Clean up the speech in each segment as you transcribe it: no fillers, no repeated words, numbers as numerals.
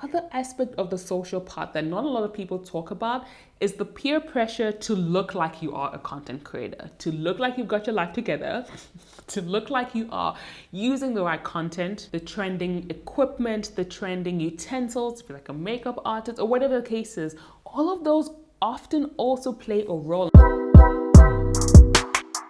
Other aspect of the social part that not a lot of people talk about is the peer pressure to look like you are a content creator, to look like you've got your life together, to look like you are using the right content, the trending equipment, the trending utensils, if you're like a makeup artist or whatever the case is. All of those often also play a role.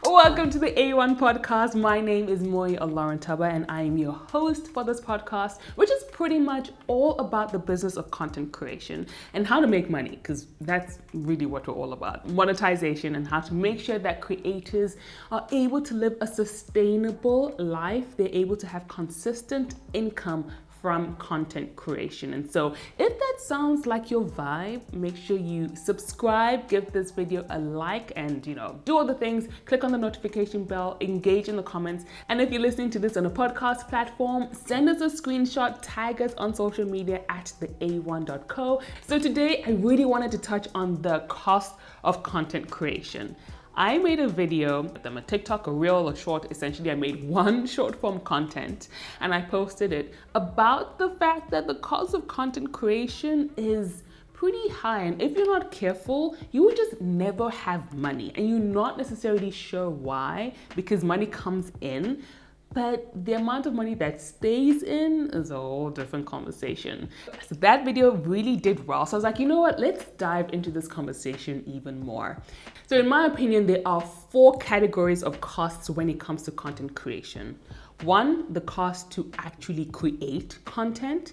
Welcome to the A1 podcast. My name is Moi Oloruntoba and I am your host for this podcast, which is pretty much all about the business of content creation and how to make money, because that's really what we're all about. Monetization and how to make sure that creators are able to live a sustainable life. They're able to have consistent income from content creation. And so if that sounds like your vibe, make sure you subscribe, give this video a like, and do all the things. Click on the notification bell, engage in the comments. And if you're listening to this on a podcast platform, send us a screenshot, tag us on social media at theA1.co. So today I really wanted to touch on the cost of content creation. I made a video, a TikTok, a reel, a short. Essentially, I made one short form content and I posted it about the fact that the cost of content creation is pretty high. And if you're not careful, you will just never have money. And you're not necessarily sure why, because money comes in, but the amount of money that stays in is a whole different conversation. So that video really did well. So I was like, you know what? Let's dive into this conversation even more. So in my opinion, there are 4 categories of costs when it comes to content creation. 1, the cost to actually create content.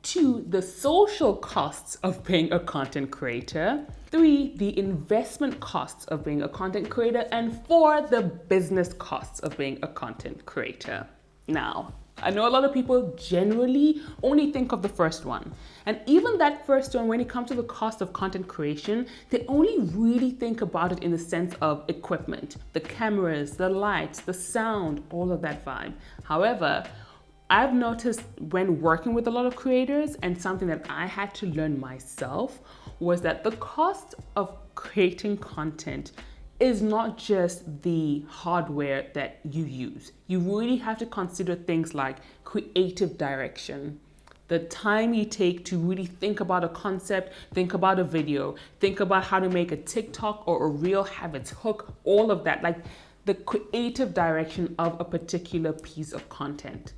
2, the social costs of being a content creator. 3, the investment costs of being a content creator. And 4, the business costs of being a content creator. Now, I know a lot of people generally only think of the first one. And even that first one, when it comes to the cost of content creation, they only really think about it in the sense of equipment, the cameras, the lights, the sound, all of that vibe. However, I've noticed when working with a lot of creators, and something that I had to learn myself, was that the cost of creating content is not just the hardware that you use. You really have to consider things like creative direction, the time you take to really think about a concept, think about a video, think about how to make a TikTok or a reel have its hook, all of that, like the creative direction of a particular piece of content.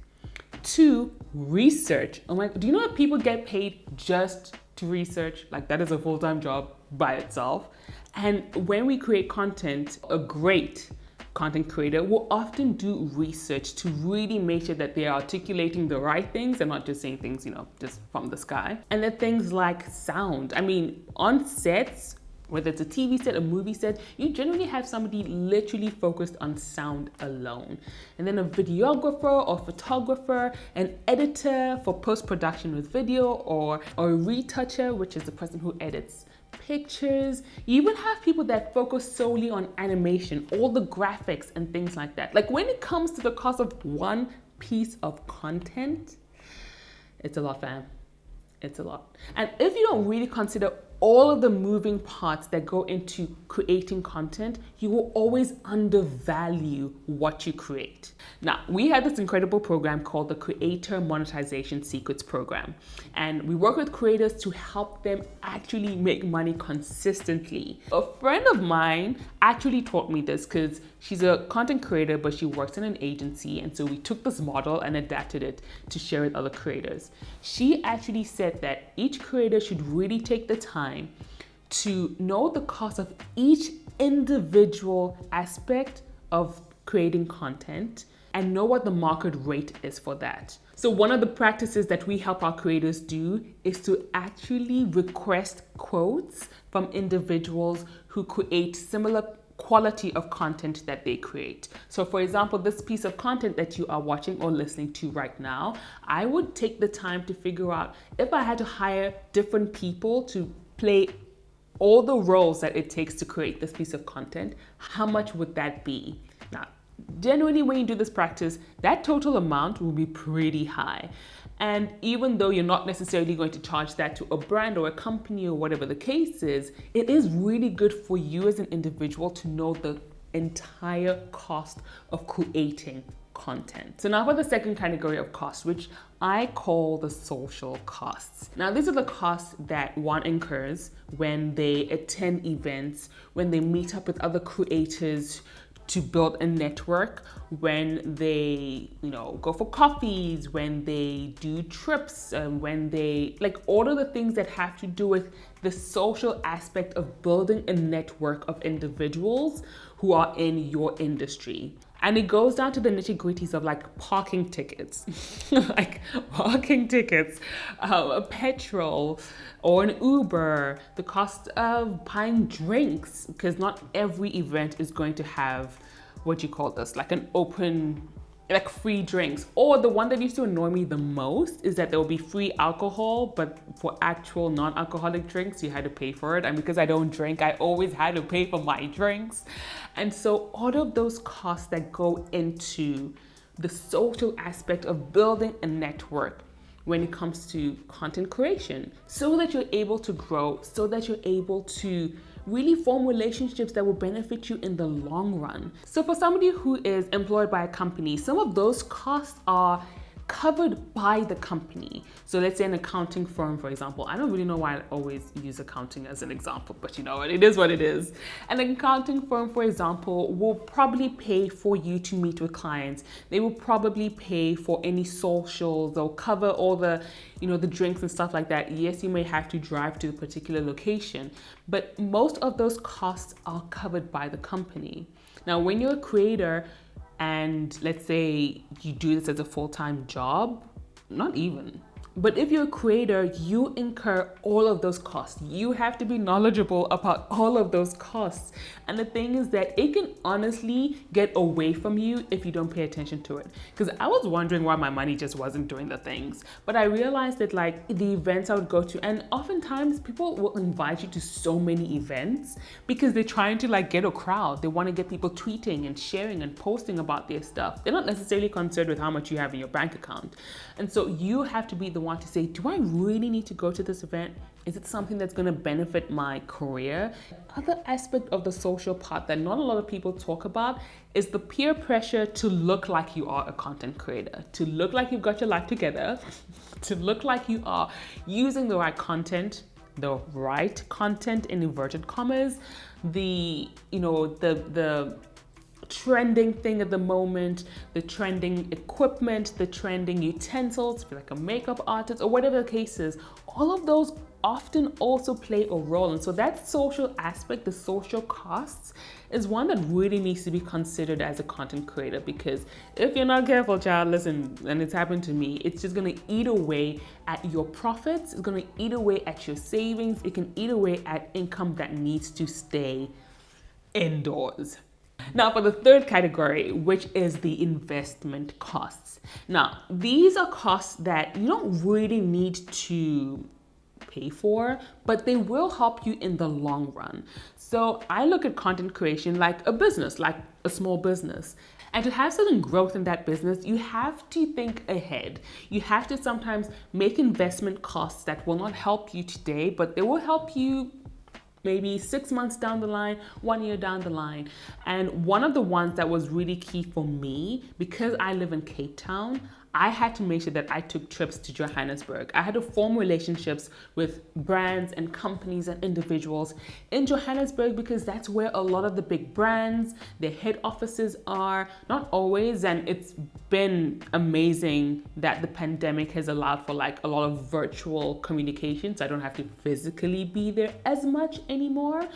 2, research. Oh my, do you know that people get paid just to research? Like, that is a full-time job by itself. And when we create content, a great content creator will often do research to really make sure that they are articulating the right things and not just saying things, just from the sky. And then things like sound. I mean, on sets, whether it's a TV set, a movie set, you generally have somebody literally focused on sound alone. And then a videographer or photographer, an editor for post-production with video, or a retoucher, which is the person who edits pictures. You even have people that focus solely on animation, all the graphics and things like that. Like, when it comes to the cost of one piece of content, it's a lot, fam. It's a lot. And if you don't really consider all of the moving parts that go into creating content, you will always undervalue what you create. Now, we had this incredible program called the Creator Monetization Secrets Program, and we work with creators to help them actually make money consistently. A friend of mine actually taught me this because she's a content creator, but she works in an agency, and so we took this model and adapted it to share with other creators. She actually said that each creator should really take the time to know the cost of each individual aspect of creating content and know what the market rate is for that. So one of the practices that we help our creators do is to actually request quotes from individuals who create similar quality of content that they create. So for example, this piece of content that you are watching or listening to right now, I would take the time to figure out, if I had to hire different people to play all the roles that it takes to create this piece of content, how much would that be? Now, generally when you do this practice, that total amount will be pretty high. And even though you're not necessarily going to charge that to a brand or a company or whatever the case is, it is really good for you as an individual to know the entire cost of creating content. So now for the second category of costs, which I call the social costs. Now these are the costs that one incurs when they attend events, when they meet up with other creators to build a network, when they, go for coffees, when they do trips, when they, like, all of the things that have to do with the social aspect of building a network of individuals who are in your industry. And it goes down to the nitty gritties of like parking tickets, petrol or an Uber, the cost of buying drinks, because not every event is going to have, like an open, like free drinks. Or the one that used to annoy me the most is that there will be free alcohol, but for actual non-alcoholic drinks, you had to pay for it. And because I don't drink, I always had to pay for my drinks. And so all of those costs that go into the social aspect of building a network when it comes to content creation, so that you're able to grow, so that you're able to really form relationships that will benefit you in the long run. So for somebody who is employed by a company, some of those costs are covered by the company. So let's say an accounting firm, for example. I don't really know why I always use accounting as an example, but you know what, it is what it is. An accounting firm, for example, will probably pay for you to meet with clients. They will probably pay for any socials. They'll cover all the, the drinks and stuff like that. Yes, you may have to drive to a particular location, but most of those costs are covered by the company. Now, when you're a creator, and let's say you do this as a full-time job, not even. But if you're a creator, you incur all of those costs. You have to be knowledgeable about all of those costs. And the thing is that it can honestly get away from you if you don't pay attention to it. Because I was wondering why my money just wasn't doing the things. But I realized that like the events I would go to, and oftentimes people will invite you to so many events because they're trying to like get a crowd. They want to get people tweeting and sharing and posting about their stuff. They're not necessarily concerned with how much you have in your bank account. And so you have to be the one to say, do I really need to go to this event? Is it something that's going to benefit my career? Other aspect of the social part that not a lot of people talk about is the peer pressure to look like you are a content creator, to look like you've got your life together, to look like you are using the right content in inverted commas, the trending thing at the moment, the trending equipment, the trending utensils, if you're like a makeup artist or whatever the case is, all of those often also play a role. And so that social aspect, the social costs, is one that really needs to be considered as a content creator, because if you're not careful, child, listen, and it's happened to me, it's just gonna eat away at your profits, it's gonna eat away at your savings, it can eat away at income that needs to stay indoors. Now for the third category, which is the investment costs. Now, these are costs that you don't really need to pay for, but they will help you in the long run. So I look at content creation like a business, like a small business. And to have certain growth in that business, you have to think ahead. You have to sometimes make investment costs that will not help you today, but they will help you maybe 6 months down the line, 1 year down the line. And one of the ones that was really key for me, because I live in Cape Town, I had to make sure that I took trips to Johannesburg. I had to form relationships with brands and companies and individuals in Johannesburg, because that's where a lot of the big brands, their head offices are. Not always, and it's been amazing that the pandemic has allowed for like a lot of virtual communication, so I don't have to physically be there as much anymore.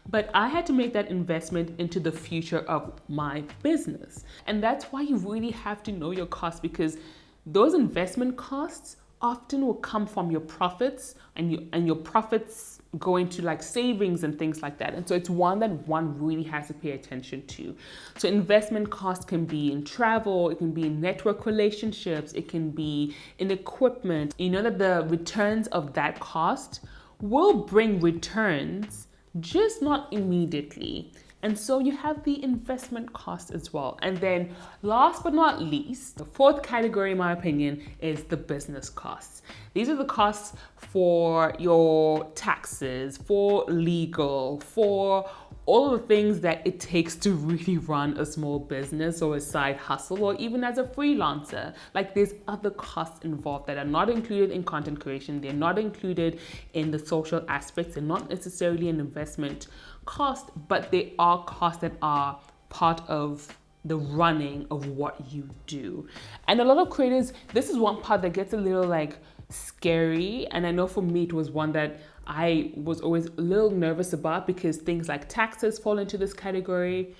But I had to make that investment into the future of my business. And that's why you really have to know your costs, because those investment costs often will come from your profits, and your profits go into like savings and things like that. And so it's one that one really has to pay attention to. So investment costs can be in travel, it can be in network relationships, it can be in equipment. You know that the returns of that cost will bring returns, just not immediately. And so you have the investment cost as well. And then last but not least, the fourth category, in my opinion, is the business costs. These are the costs for your taxes, for legal, for all of the things that it takes to really run a small business or a side hustle, or even as a freelancer. Like, there's other costs involved that are not included in content creation. They're not included in the social aspects. They're not necessarily an investment cost, but they are costs that are part of the running of what you do. And a lot of creators, this is one part that gets a little like scary. And I know for me, it was one that I was always a little nervous about, because things like taxes fall into this category,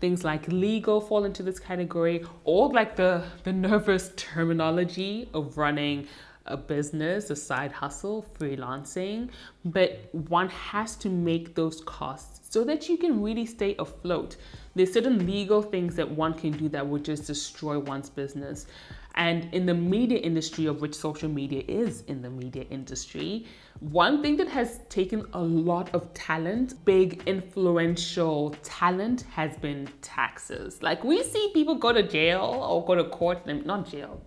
things like legal fall into this category, or like the nervous terminology of running a business, a side hustle, freelancing. But one has to make those costs so that you can really stay afloat. There's certain legal things that one can do that would just destroy one's business. And in the media industry, of which social media is in the media industry, one thing that has taken a lot of talent, big influential talent, has been taxes. Like, we see people go to jail or go to court, not jail.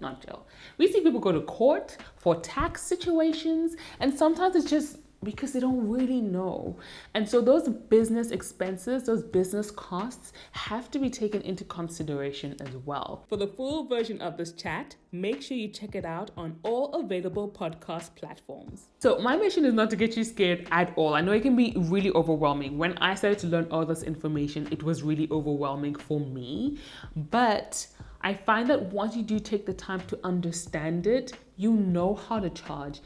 We see people go to court for tax situations, and sometimes it's just because they don't really know. And so those business expenses, those business costs have to be taken into consideration as well. For the full version of this chat, make sure you check it out on all available podcast platforms. So my mission is not to get you scared at all. I know it can be really overwhelming. When I started to learn all this information, it was really overwhelming for me. But I find that once you do take the time to understand it, you know how to charge,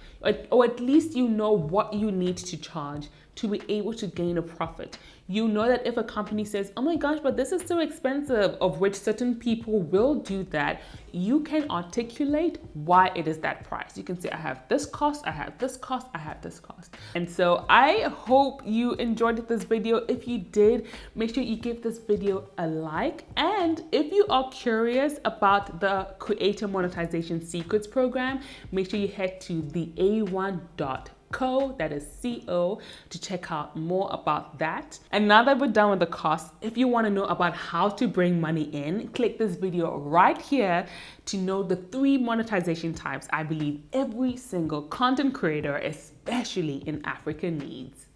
or at least you know what you need to charge to be able to gain a profit. You know that if a company says, oh my gosh, but this is so expensive, of which certain people will do that, you can articulate why it is that price. You can say, I have this cost, I have this cost, I have this cost. And so I hope you enjoyed this video. If you did, make sure you give this video a like. And if you are curious about the Creator Monetization Secrets program, make sure you head to theA1.co, that is CO, to check out more about that. And now that we're done with the costs, if you want to know about how to bring money in, click this video right here to know the 3 monetization types I believe every single content creator, especially in Africa, needs.